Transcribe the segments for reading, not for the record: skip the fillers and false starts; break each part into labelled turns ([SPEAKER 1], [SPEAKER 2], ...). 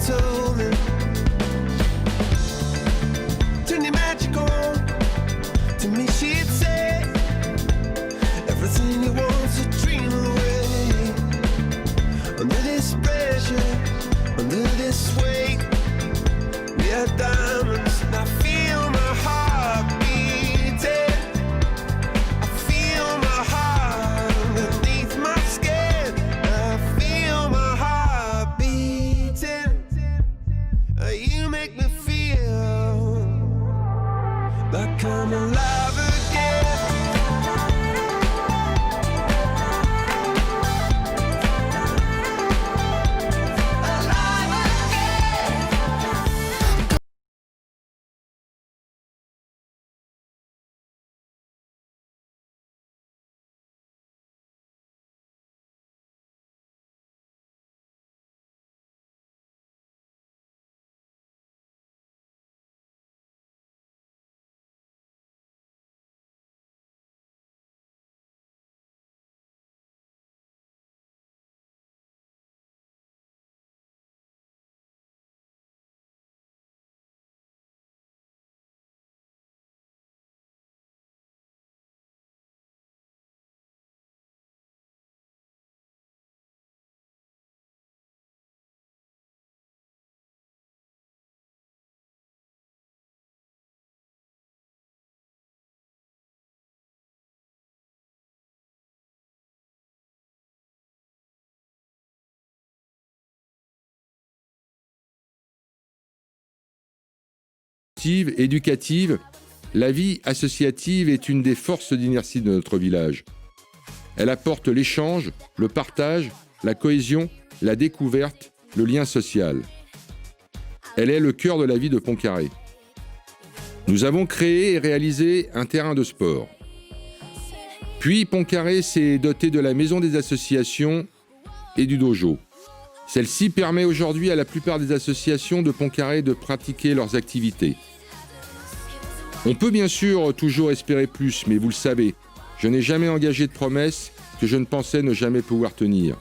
[SPEAKER 1] told me, turn your magic on. To me she'd say, everything you want's a dream away. Under this pressure, under this weight, we are diamonds, and I feel my heart beating. I feel my heart underneath my skin. I feel my heart beating. You make me feel like I'm alive again.
[SPEAKER 2] Éducative, la vie associative est une des forces d'inertie de notre village. Elle apporte l'échange, le partage, la cohésion, la découverte, le lien social. Elle est le cœur de la vie de Pont-Carré. Nous avons créé et réalisé un terrain de sport. Puis Pont-Carré s'est doté de la maison des associations et du dojo. Celle-ci permet aujourd'hui à la plupart des associations de Pont-Carré de pratiquer leurs activités. On peut bien sûr toujours espérer plus, mais vous le savez, je n'ai jamais engagé de promesses que je ne pensais ne jamais pouvoir tenir.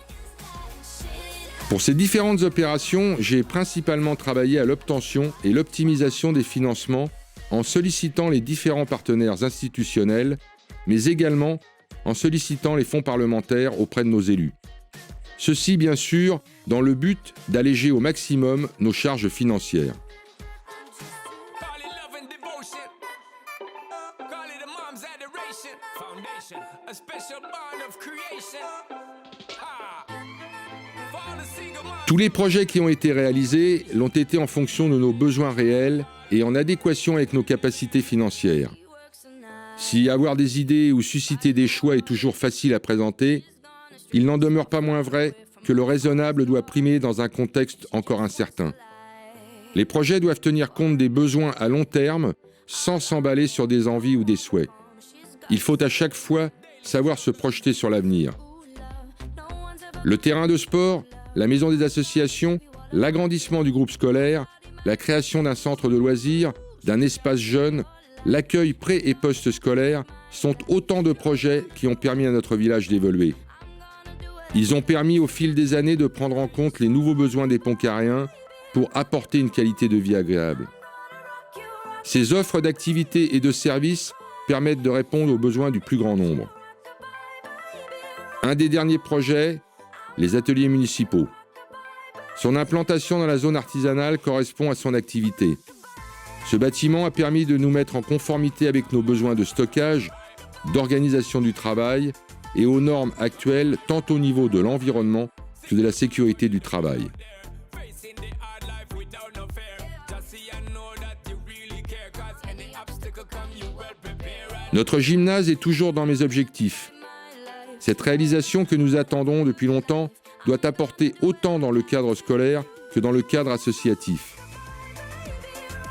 [SPEAKER 2] Pour ces différentes opérations, j'ai principalement travaillé à l'obtention et l'optimisation des financements en sollicitant les différents partenaires institutionnels, mais également en sollicitant les fonds parlementaires auprès de nos élus. Ceci, bien sûr, dans le but d'alléger au maximum nos charges financières. Tous les projets qui ont été réalisés l'ont été en fonction de nos besoins réels et en adéquation avec nos capacités financières. Si avoir des idées ou susciter des choix est toujours facile à présenter, il n'en demeure pas moins vrai que le raisonnable doit primer dans un contexte encore incertain. Les projets doivent tenir compte des besoins à long terme sans s'emballer sur des envies ou des souhaits. Il faut à chaque fois savoir se projeter sur l'avenir. Le terrain de sport, la maison des associations, l'agrandissement du groupe scolaire, la création d'un centre de loisirs, d'un espace jeune, l'accueil pré- et post-scolaire sont autant de projets qui ont permis à notre village d'évoluer. Ils ont permis au fil des années de prendre en compte les nouveaux besoins des Pont-Carréens pour apporter une qualité de vie agréable. Ces offres d'activités et de services permettent de répondre aux besoins du plus grand nombre. Un des derniers projets, les ateliers municipaux. Son implantation dans la zone artisanale correspond à son activité. Ce bâtiment a permis de nous mettre en conformité avec nos besoins de stockage, d'organisation du travail et aux normes actuelles tant au niveau de l'environnement que de la sécurité du travail. Notre gymnase est toujours dans mes objectifs. Cette réalisation que nous attendons depuis longtemps doit apporter autant dans le cadre scolaire que dans le cadre associatif.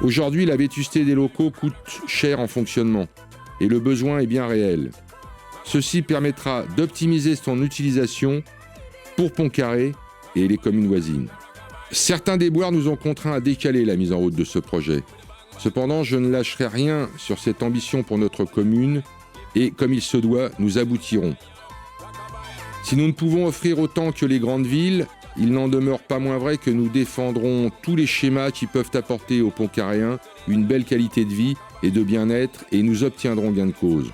[SPEAKER 2] Aujourd'hui, la vétusté des locaux coûte cher en fonctionnement et le besoin est bien réel. Ceci permettra d'optimiser son utilisation pour Pont-Carré et les communes voisines. Certains déboires nous ont contraints à décaler la mise en route de ce projet. Cependant, je ne lâcherai rien sur cette ambition pour notre commune et, comme il se doit, nous aboutirons. Si nous ne pouvons offrir autant que les grandes villes, il n'en demeure pas moins vrai que nous défendrons tous les schémas qui peuvent apporter aux Pontcarréens une belle qualité de vie et de bien-être, et nous obtiendrons gain de cause.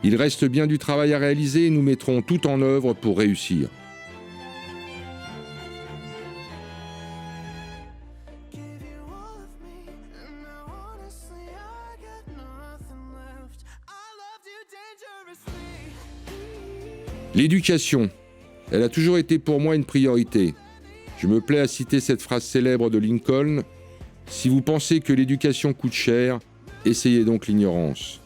[SPEAKER 2] Il reste bien du travail à réaliser et nous mettrons tout en œuvre pour réussir.
[SPEAKER 1] Give you all of me, and now honestly I got nothing left. I loved you dangerously.
[SPEAKER 2] L'éducation, elle a toujours été pour moi une priorité. Je me plais à citer cette phrase célèbre de Lincoln : « Si vous pensez que l'éducation coûte cher, essayez donc l'ignorance. »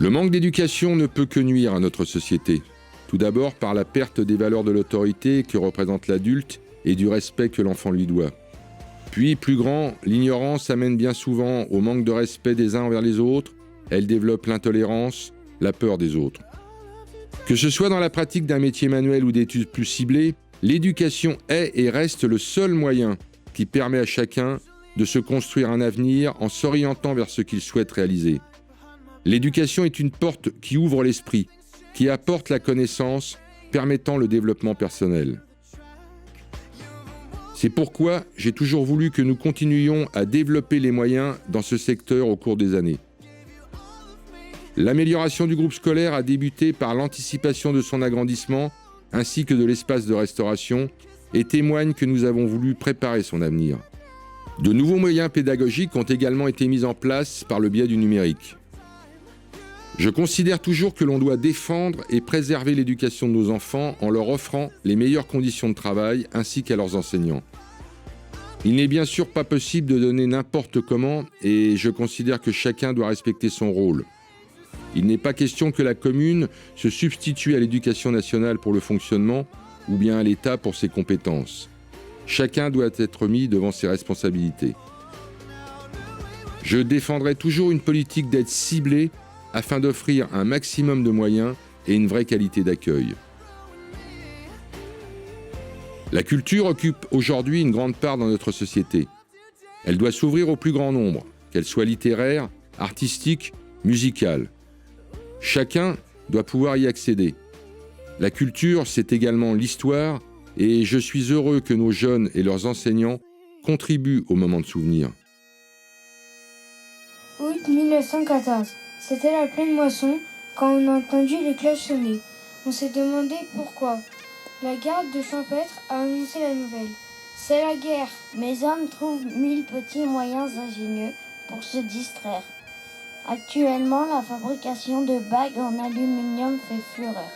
[SPEAKER 2] Le manque d'éducation ne peut que nuire à notre société. Tout d'abord par la perte des valeurs de l'autorité que représente l'adulte et du respect que l'enfant lui doit. Puis, plus grand, l'ignorance amène bien souvent au manque de respect des uns envers les autres. Elle développe l'intolérance, la peur des autres. Que ce soit dans la pratique d'un métier manuel ou d'études plus ciblées, l'éducation est et reste le seul moyen qui permet à chacun de se construire un avenir en s'orientant vers ce qu'il souhaite réaliser. L'éducation est une porte qui ouvre l'esprit, qui apporte la connaissance, permettant le développement personnel. C'est pourquoi j'ai toujours voulu que nous continuions à développer les moyens dans ce secteur au cours des années. L'amélioration du groupe scolaire a débuté par l'anticipation de son agrandissement ainsi que de l'espace de restauration et témoigne que nous avons voulu préparer son avenir. De nouveaux moyens pédagogiques ont également été mis en place par le biais du numérique. Je considère toujours que l'on doit défendre et préserver l'éducation de nos enfants en leur offrant les meilleures conditions de travail ainsi qu'à leurs enseignants. Il n'est bien sûr pas possible de donner n'importe comment et je considère que chacun doit respecter son rôle. Il n'est pas question que la commune se substitue à l'éducation nationale pour le fonctionnement ou bien à l'État pour ses compétences. Chacun doit être mis devant ses responsabilités. Je défendrai toujours une politique d'aide ciblée afin d'offrir un maximum de moyens et une vraie qualité d'accueil. La culture occupe aujourd'hui une grande part dans notre société. Elle doit s'ouvrir au plus grand nombre, qu'elle soit littéraire, artistique, musicale. Chacun doit pouvoir y accéder. La culture, c'est également l'histoire, et je suis heureux que nos jeunes et leurs enseignants contribuent au moment de souvenir.
[SPEAKER 3] Août 1914. C'était la pleine moisson quand on a entendu les cloches sonner. On s'est demandé pourquoi. La garde de champêtre a annoncé la nouvelle. C'est la guerre.
[SPEAKER 4] Mes hommes trouvent 1000 petits moyens ingénieux pour se distraire. Actuellement, la fabrication de bagues en aluminium fait fureur.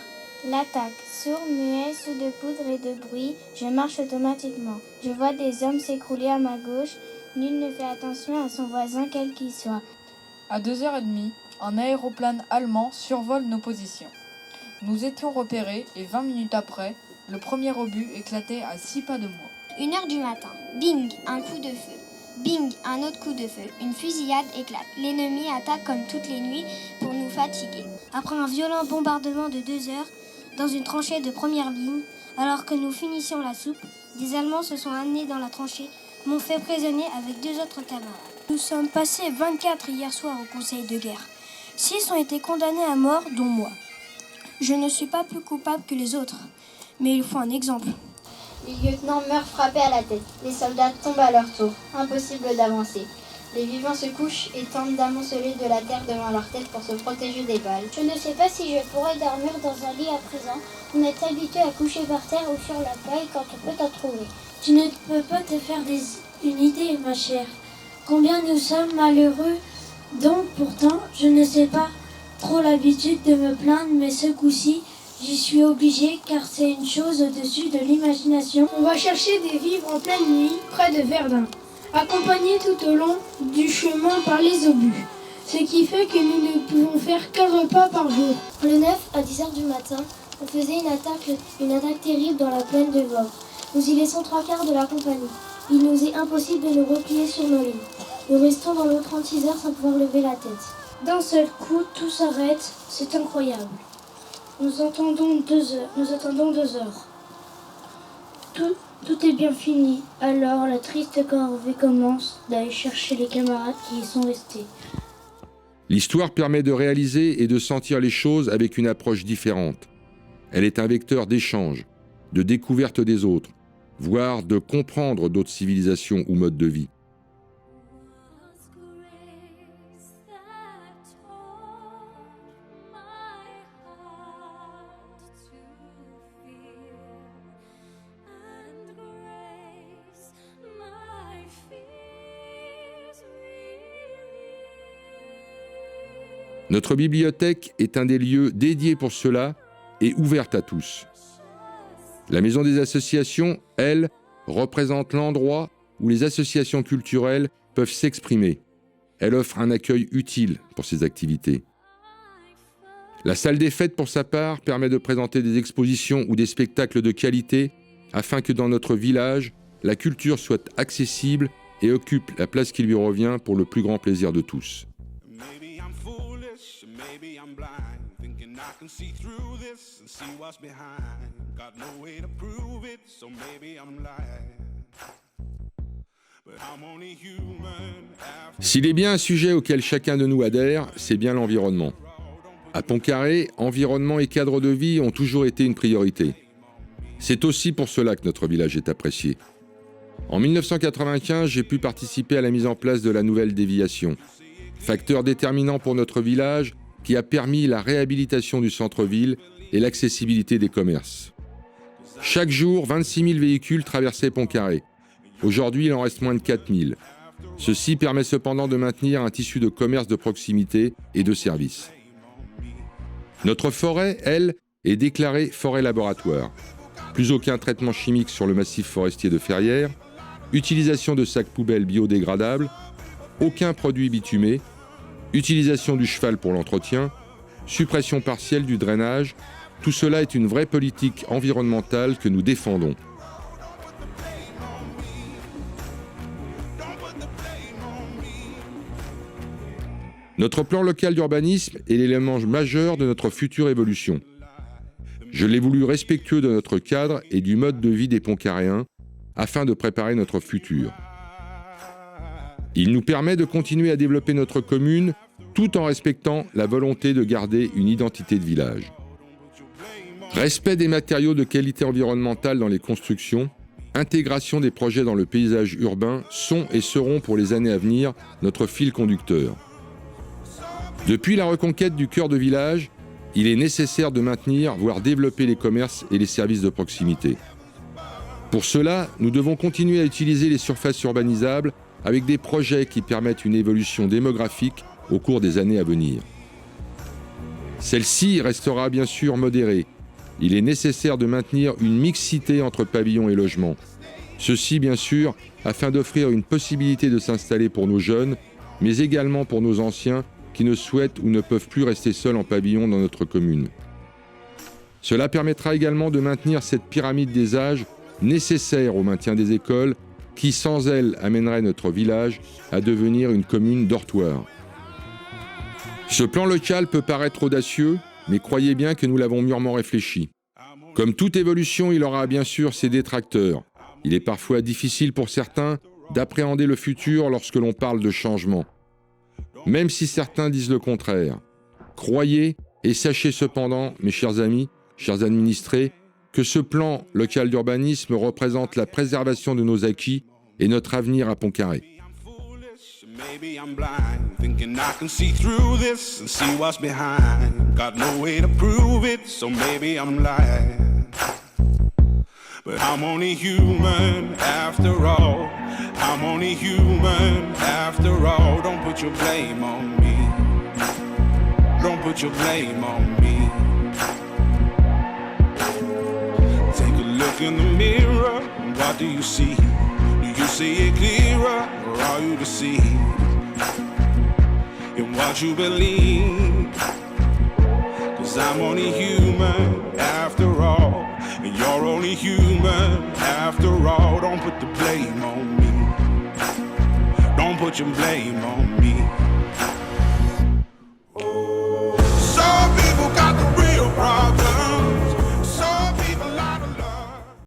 [SPEAKER 3] L'attaque. Sourd, muet, sous de poudre et de bruit, je marche automatiquement. Je vois des hommes s'écrouler à ma gauche. Nul ne fait attention à son voisin quel qu'il soit.
[SPEAKER 5] À 2h30, un aéroplane allemand survole nos positions. Nous étions repérés et 20 minutes après, le premier obus éclatait à 6 pas de moi.
[SPEAKER 6] 1h du matin. Bing, un coup de feu. Bing, un autre coup de feu. Une fusillade éclate. L'ennemi attaque comme toutes les nuits pour nous fatiguer. Après un violent bombardement de 2 heures, dans une tranchée de première ligne, alors que nous finissions la soupe, des Allemands se sont amenés dans la tranchée, m'ont fait prisonnier avec 2 autres camarades. Nous sommes passés 24 hier soir au conseil de guerre. 6 ont été condamnés à mort, dont moi. Je ne suis pas plus coupable que les autres, mais il faut un exemple.
[SPEAKER 7] Les lieutenants meurent frappés à la tête. Les soldats tombent à leur tour. Impossible d'avancer. Les vivants se couchent et tentent d'amonceler de la terre devant leur tête pour se protéger des balles.
[SPEAKER 6] Je ne sais pas si je pourrais dormir dans un lit à présent. On est habitué à coucher par terre ou sur la paille quand on peut en trouver.
[SPEAKER 8] Tu ne peux pas te faire une idée, ma chère. Combien nous sommes malheureux. Donc, pourtant, je ne sais pas trop l'habitude de me plaindre, mais ce coup-ci, j'y suis obligée car c'est une chose au-dessus de l'imagination.
[SPEAKER 3] On va chercher des vivres en pleine nuit, près de Verdun, accompagnés tout au long du chemin par les obus. Ce qui fait que nous ne pouvons faire qu'un repas par jour.
[SPEAKER 6] Le 9 à 10h du matin, on faisait une attaque terrible dans la plaine de Vore. Nous y laissons 3/4 de la compagnie. Il nous est impossible de nous replier sur nos lignes. Nous restons dans l'eau 36 heures sans pouvoir lever la tête.
[SPEAKER 8] D'un seul coup, tout s'arrête. C'est incroyable. Nous attendons 2 heures. Tout est bien fini. Alors la triste corvée commence d'aller chercher les camarades qui y sont restés.
[SPEAKER 2] L'histoire permet de réaliser et de sentir les choses avec une approche différente. Elle est un vecteur d'échange. de découverte des autres, voire de comprendre d'autres civilisations ou modes de vie. Notre bibliothèque est un des lieux dédiés pour cela et ouverte à tous. La Maison des associations, elle, représente l'endroit où les associations culturelles peuvent s'exprimer. Elle offre un accueil utile pour ces activités. La salle des fêtes, pour sa part, permet de présenter des expositions ou des spectacles de qualité afin que dans notre village, la culture soit accessible et occupe la place qui lui revient pour le plus grand plaisir de tous.
[SPEAKER 1] Maybe I'm blind, thinking I can see through this and see what's behind. Got no way to prove it, so maybe I'm lying. But I'm only human after...
[SPEAKER 2] S'il est bien un sujet auquel chacun de nous adhère, c'est bien l'environnement. À Pont-Carré, environnement et cadre de vie ont toujours été une priorité. C'est aussi pour cela que notre village est apprécié. En 1995, j'ai pu participer à la mise en place de la nouvelle déviation, facteur déterminant pour notre village qui a permis la réhabilitation du centre-ville et l'accessibilité des commerces. Chaque jour, 26 000 véhicules traversaient Pont-Carré. Aujourd'hui, il en reste moins de 4 000. Ceci permet cependant de maintenir un tissu de commerce de proximité et de services. Notre forêt, elle, est déclarée forêt laboratoire. Plus aucun traitement chimique sur le massif forestier de Ferrières, utilisation de sacs poubelles biodégradables, aucun produit bitumé, utilisation du cheval pour l'entretien, suppression partielle du drainage, tout cela est une vraie politique environnementale que nous défendons. Notre plan local d'urbanisme est l'élément majeur de notre future évolution. Je l'ai voulu respectueux de notre cadre et du mode de vie des Pont-Carréens afin de préparer notre futur. Il nous permet de continuer à développer notre commune tout en respectant la volonté de garder une identité de village. Respect des matériaux de qualité environnementale dans les constructions, intégration des projets dans le paysage urbain sont et seront pour les années à venir notre fil conducteur. Depuis la reconquête du cœur de village, il est nécessaire de maintenir, voire développer les commerces et les services de proximité. Pour cela, nous devons continuer à utiliser les surfaces urbanisables avec des projets qui permettent une évolution démographique au cours des années à venir. Celle-ci restera bien sûr modérée. Il est nécessaire de maintenir une mixité entre pavillons et logements. Ceci, bien sûr, afin d'offrir une possibilité de s'installer pour nos jeunes, mais également pour nos anciens qui ne souhaitent ou ne peuvent plus rester seuls en pavillon dans notre commune. Cela permettra également de maintenir cette pyramide des âges nécessaire au maintien des écoles qui, sans elle, amènerait notre village à devenir une commune dortoir. Ce plan local peut paraître audacieux, mais croyez bien que nous l'avons mûrement réfléchi. Comme toute évolution, il aura bien sûr ses détracteurs. Il est parfois difficile pour certains d'appréhender le futur lorsque l'on parle de changement. Même si certains disent le contraire. Croyez et sachez cependant, mes chers amis, chers administrés, que ce plan local d'urbanisme représente la préservation de nos acquis et notre avenir à Pont-Carré.
[SPEAKER 1] Maybe I'm blind, thinking I can see through this and see what's behind. Got no way to prove it, so maybe I'm lying. But I'm only human after all. I'm only human after all. Don't put your blame on me. Don't put your blame on me. Take a look in the mirror, what do you see? Do you see it clearer, or are you deceived in what you believe? 'Cause I'm only human after all, and you're only human after all. Don't put the blame on me. Don't put your blame on me.